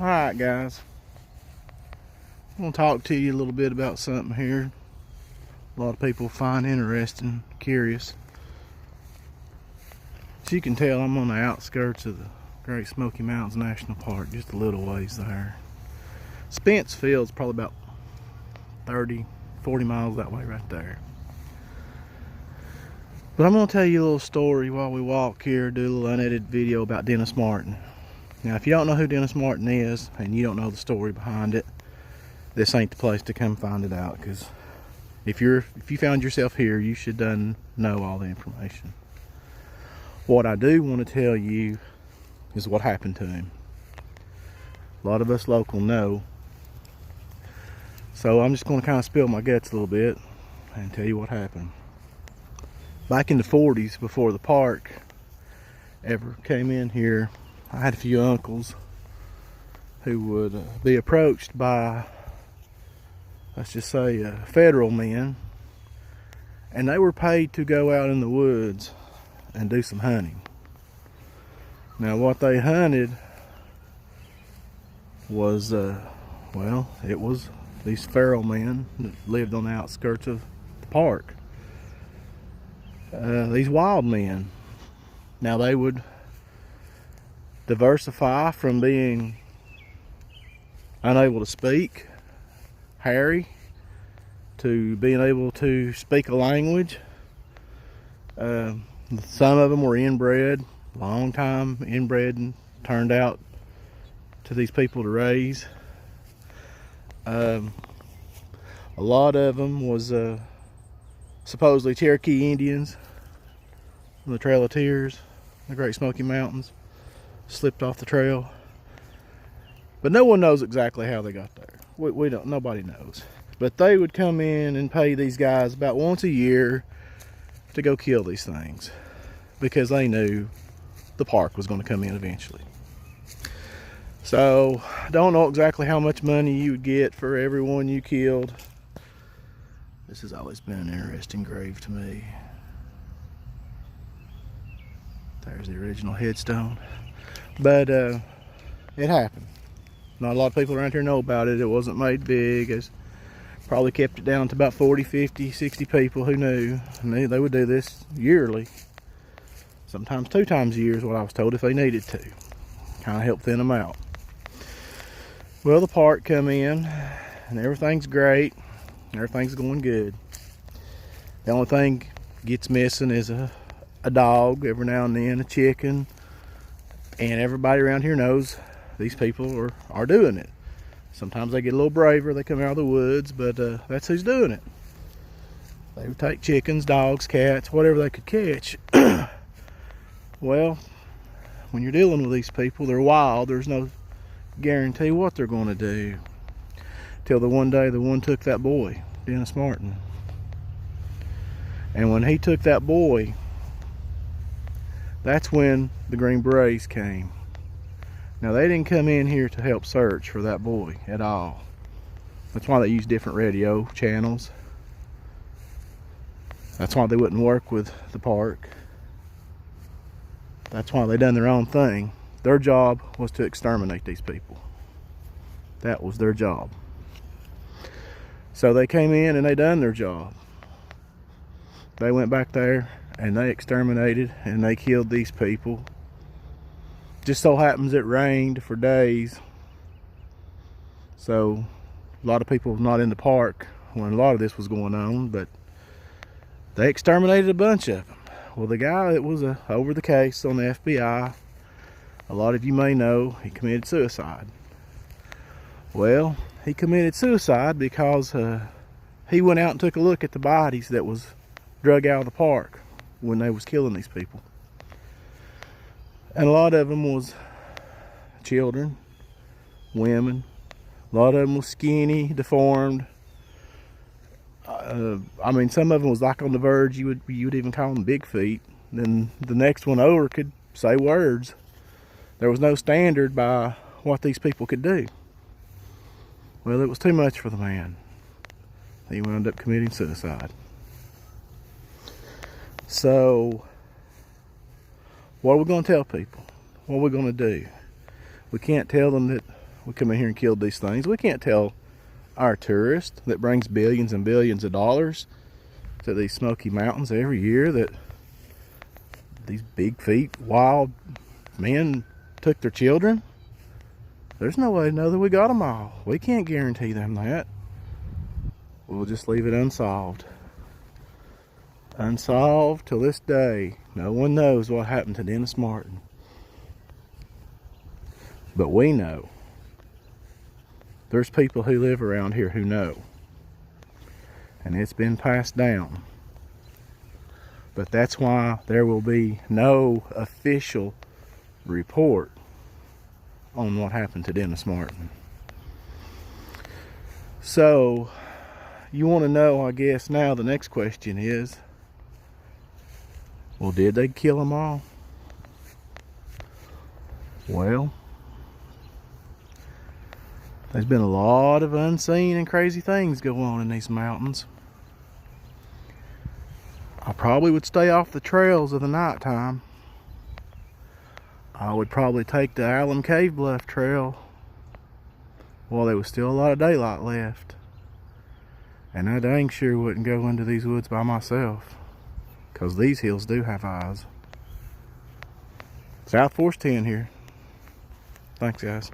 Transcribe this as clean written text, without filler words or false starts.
Alright guys, I'm going to talk to you a little bit about something here a lot of people find interesting, curious. As you can tell, I'm on the outskirts of the Great Smoky Mountains National Park, just a little ways there. Spence Field's probably about 30, 40 miles that way right there. But I'm going to tell you a little story while we walk here, do a little unedited video about Dennis Martin. Now, if you don't know who Dennis Martin is, and you don't know the story behind it, this ain't the place to come find it out, because if you found yourself here, you should know all the information. What I do want to tell you is what happened to him. A lot of us local know. So I'm just going to kind of spill my guts a little bit and tell you what happened. Back in the 40s, before the park ever came in here, I had a few uncles who would be approached by, let's just say, federal men, and they were paid to go out in the woods and do some hunting. Now what they hunted was, well, it was these feral men that lived on the outskirts of the park. These wild men. Now they would diversify from being unable to speak, hairy, to being able to speak a language. Some of them were inbred, long time inbred, and turned out to these people to raise. A lot of them was supposedly Cherokee Indians from the Trail of Tears, the Great Smoky Mountains, slipped off the trail. But no one knows exactly how they got there. We don't, nobody knows. But they would come in and pay these guys about once a year to go kill these things, because they knew the park was going to come in eventually. So I don't know exactly how much money you would get for every one you killed. This has always been an interesting grave to me. There's the original headstone. But it happened. Not a lot of people around here know about it. It wasn't made big. It's probably kept it down to about 40, 50, 60 people who knew. And they would do this yearly. Sometimes 2 times a year is what I was told, if they needed to. Kind of help thin them out. Well, the park come in and everything's great. Everything's going good. The only thing gets missing is a dog every now and then, a chicken. And everybody around here knows these people are doing it. Sometimes they get a little braver, they come out of the woods, but that's who's doing it. They would take chickens, dogs, cats, whatever they could catch. Well, when you're dealing with these people, they're wild. There's no guarantee what they're going to do. Till the one day the one took that boy, Dennis Martin. And when he took that boy, that's when the Green Berets came. Now they didn't come in here to help search for that boy at all. That's why they use different radio channels. That's why they wouldn't work with the park. That's why they done their own thing. Their job was to exterminate these people. That was their job. So they came in and they done their job. They went back there and they exterminated and they killed these people. Just so happens it rained for days, so a lot of people were not in the park when a lot of this was going on, but they exterminated a bunch of them. Well, the guy that was over the case on the FBI, a lot of you may know, he committed suicide. Well, he committed suicide because he went out and took a look at the bodies that was drug out of the park when they was killing these people. And a lot of them was children, women. A lot of them was skinny, deformed. I mean, some of them was like on the verge. You would even call them big feet. Then the next one over could say words. There was no standard by what these people could do. Well, it was too much for the man. He wound up committing suicide. So, what are we going to tell people? What are we going to do? We can't tell them that we come in here and killed these things. We can't tell our tourist that brings billions and billions of dollars to these Smoky Mountains every year that these big feet wild men took their children. There's no way to know that we got them all. We can't guarantee them that. We'll just leave it unsolved. Unsolved till this day. No one knows what happened to Dennis Martin. But we know. There's people who live around here who know. And it's been passed down. But that's why there will be no official report on what happened to Dennis Martin. So, you want to know, I guess now the next question is, well, did they kill them all? Well, there's been a lot of unseen and crazy things go on in these mountains. I probably would stay off the trails of the nighttime. I would probably take the Allen Cave Bluff Trail while there was still a lot of daylight left. And I dang sure wouldn't go into these woods by myself, because these hills do have eyes. South Force 10 here. Thanks, guys.